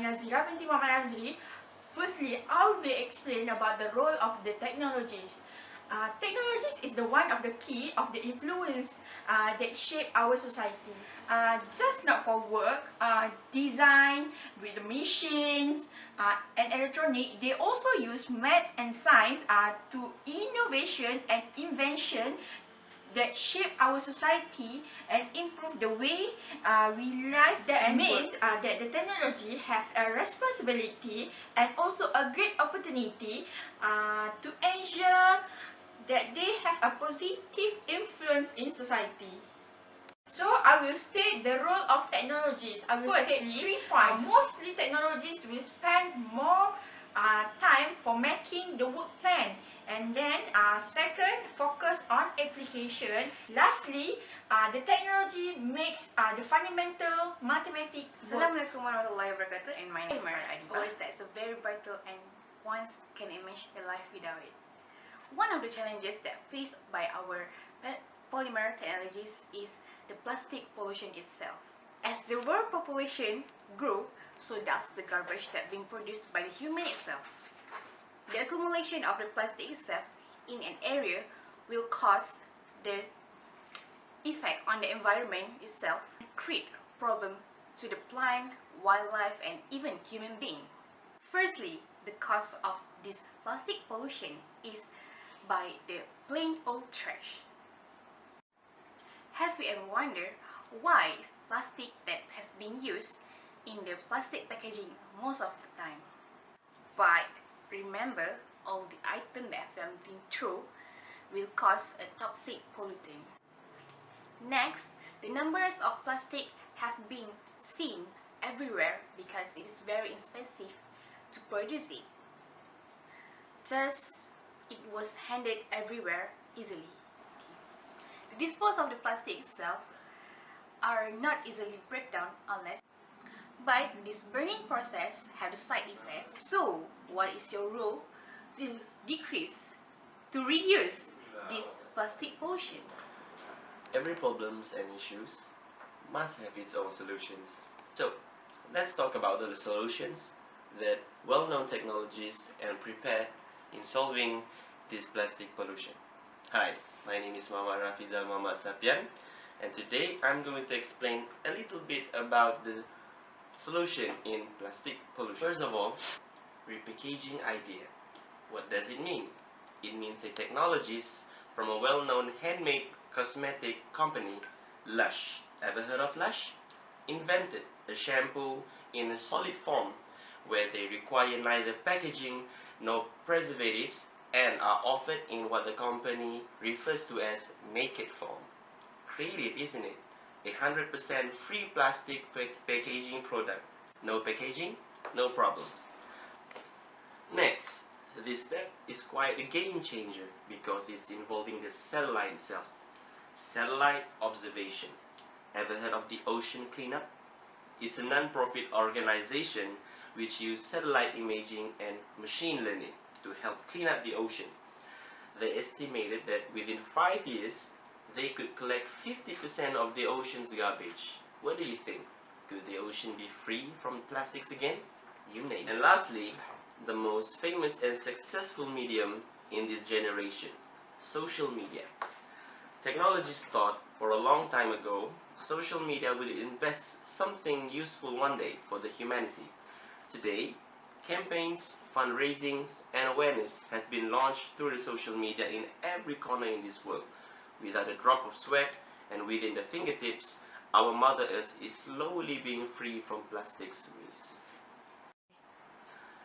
Nazira binti Muhammad Nazri. Firstly, I'll be explain about the role of the technologies. Technologies is the one of the key of the influence that shape our society. Just not for work, design with machines and electronic. They also use maths and science to innovation and invention that shape our society and improve the way we live. That means that the technology have a responsibility and also a great opportunity to ensure that they have a positive influence in society. So I will state the role of technologies. I will state 3 points. Mostly technologies will spend more time for making the work plan, and then second, focus on application. Lastly, the technology makes the fundamental mathematics works. Assalamualaikum warahmatullahi wabarakatuh, and my name is Adi. Words that's a very vital and one can imagine a life without it. One of the challenges that faced by our polymer technologies is the plastic pollution itself. As the world population grew, so does the garbage that being produced by the human itself. The accumulation of the plastic itself in an area will cause the effect on the environment itself and create problem to the plant, wildlife, and even human being. Firstly, the cause of this plastic pollution is by the plain old trash. Have you ever wondered why is plastic that have been used in the plastic packaging most of the time? But remember, all the items that have been thrown will cause a toxic pollutant. Next, the numbers of plastic have been seen everywhere because it is very expensive to produce it. Thus, it was handed everywhere easily. The dispose of the plastic itself are not easily break down unless, but this burning process have the side effects. So, what is your role to reduce this plastic pollution? Every problems and issues must have its own solutions. So, let's talk about the solutions that well-known technologies and prepared in solving this plastic pollution. Hi, my name is Muhammad Rafizal Muhammad Sapian, and today I'm going to explain a little bit about the solution in plastic pollution. First of all, repackaging idea. What does it mean? It means a technologist from a well-known handmade cosmetic company, Lush. Ever heard of Lush? Invented a shampoo in a solid form where they require neither packaging nor preservatives and are offered in what the company refers to as naked form. Creative, isn't it? 100% free plastic packaging product. No packaging, no problems. Next, this step is quite a game changer because it's involving the satellite itself. Satellite observation. Ever heard of the Ocean Cleanup? It's a non-profit organization which uses satellite imaging and machine learning to help clean up the ocean. They estimated that within 5 years, they could collect 50% of the ocean's garbage. What do you think? Could the ocean be free from plastics again? You name it. And lastly, the most famous and successful medium in this generation, social media. Technologists thought for a long time ago, social media will invest something useful one day for the humanity. Today, campaigns, fundraisings, and awareness has been launched through the social media in every corner in this world. Without a drop of sweat and within the fingertips, our Mother Earth is slowly being free from plastics waste.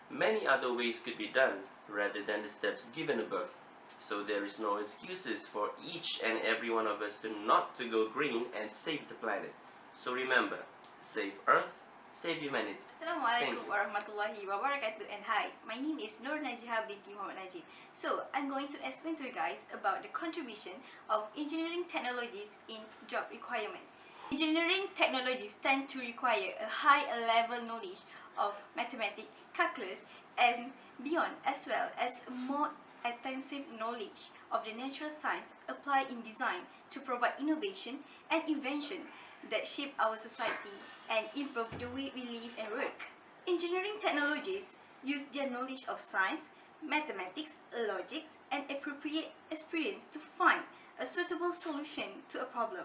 Many other ways could be done rather than the steps given above. So there is no excuses for each and every one of us to not to go green and save the planet. So remember, save Earth, save humanity. Assalamualaikum warahmatullahi wabarakatuh, and hi, my name is Nur Najiha binti Muhammad Najib. So I'm going to explain to you guys about the contribution of engineering technologies in job requirement. Engineering technologies tend to require a high level knowledge of mathematics, calculus, and beyond, as well as more extensive knowledge of the natural science applied in design to provide innovation and invention that shape our society and improve the way we live and work. Engineering technologies use their knowledge of science, mathematics, logic, and appropriate experience to find a suitable solution to a problem.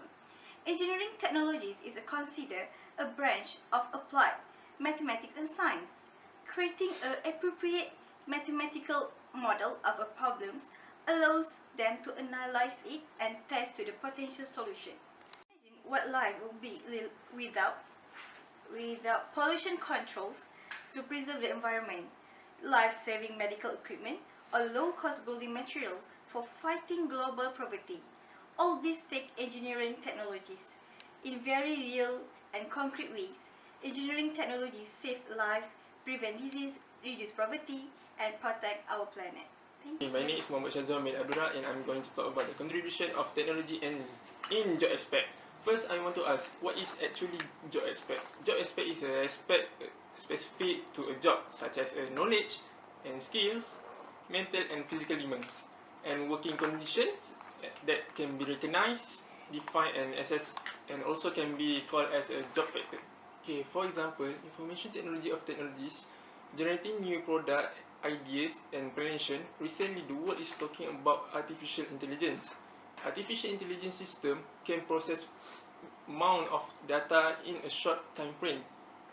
Engineering technologies is considered a branch of applied mathematics and science. Creating an appropriate mathematical model of a problem allows them to analyze it and test to the potential solution. Imagine what life would be without pollution controls to preserve the environment, life-saving medical equipment, or low-cost building materials for fighting global poverty. All these take engineering technologies. In very real and concrete ways, engineering technologies save lives, prevent disease, reduce poverty, and protect our planet. Thank you. My name is Muhammad Shazwan bin Abdullah, and I'm going to talk about the contribution of technology in job aspect. First, I want to ask, what is actually job aspect? Job aspect is an aspect specific to a job, such as knowledge and skills, mental and physical demands, and working conditions that can be recognized, defined, and assessed, and also can be called as a job factor. Okay, for example, information technology of technologies, generating new product ideas and prevention. Recently, the world is talking about artificial intelligence. Artificial intelligence system can process amount of data in a short time frame,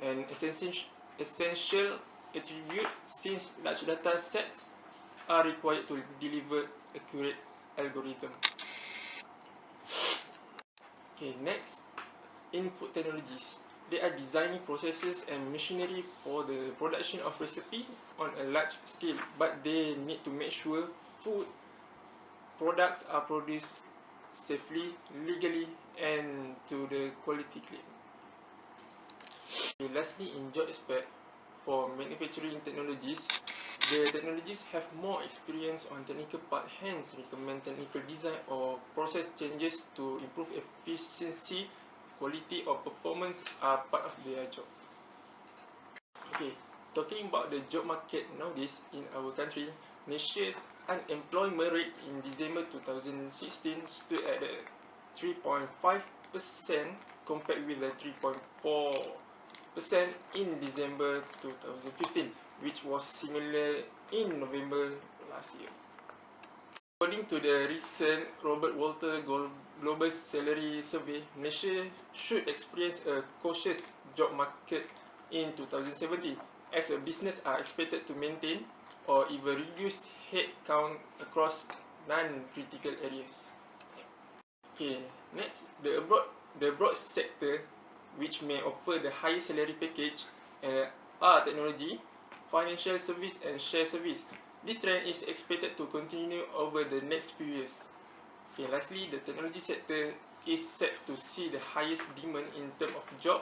an essential attribute since large data sets are required to deliver accurate algorithm. Okay, next, in food technologies. They are designing processes and machinery for the production of recipe on a large scale, but they need to make sure food products are produced safely, legally, and to the quality claim. Okay, lastly, in job aspect, for manufacturing technologies, the technologies have more experience on technical part, hence recommend technical design or process changes to improve efficiency, quality, or performance are part of their job. Okay, talking about the job market nowadays in our country, Malaysia's unemployment rate in December 2016 stood at 3.5% compared with the 3.4% in December 2015, which was similar in November last year. According to the recent Robert Walter Global Salary Survey, Malaysia should experience a cautious job market in 2017 as a business are expected to maintain or even reduce headcount across non-critical areas. Okay, next, the broad sector which may offer the highest salary package are technology, financial service, and share service. This trend is expected to continue over the next few years. Okay, lastly, the technology sector is set to see the highest demand in terms of job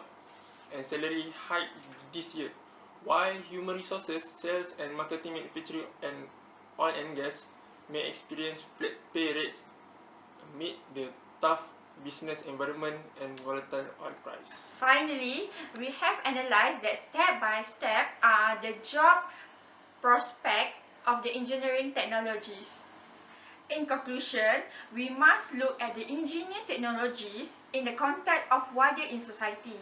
and salary hike this year, while human resources, sales and marketing, manufacturing, and oil and gas may experience flat pay rates amid the tough business environment and volatile oil price. Finally, we have analyzed that step by step the job prospect of the engineering technologies. In conclusion, we must look at the engineering technologies in the context of wider in society.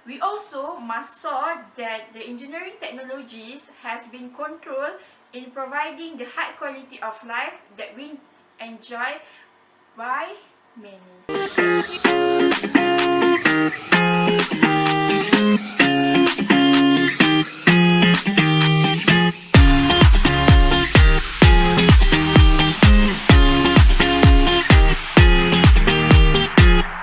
We also must saw that the engineering technologies has been controlled in providing the high quality of life that we enjoy by many.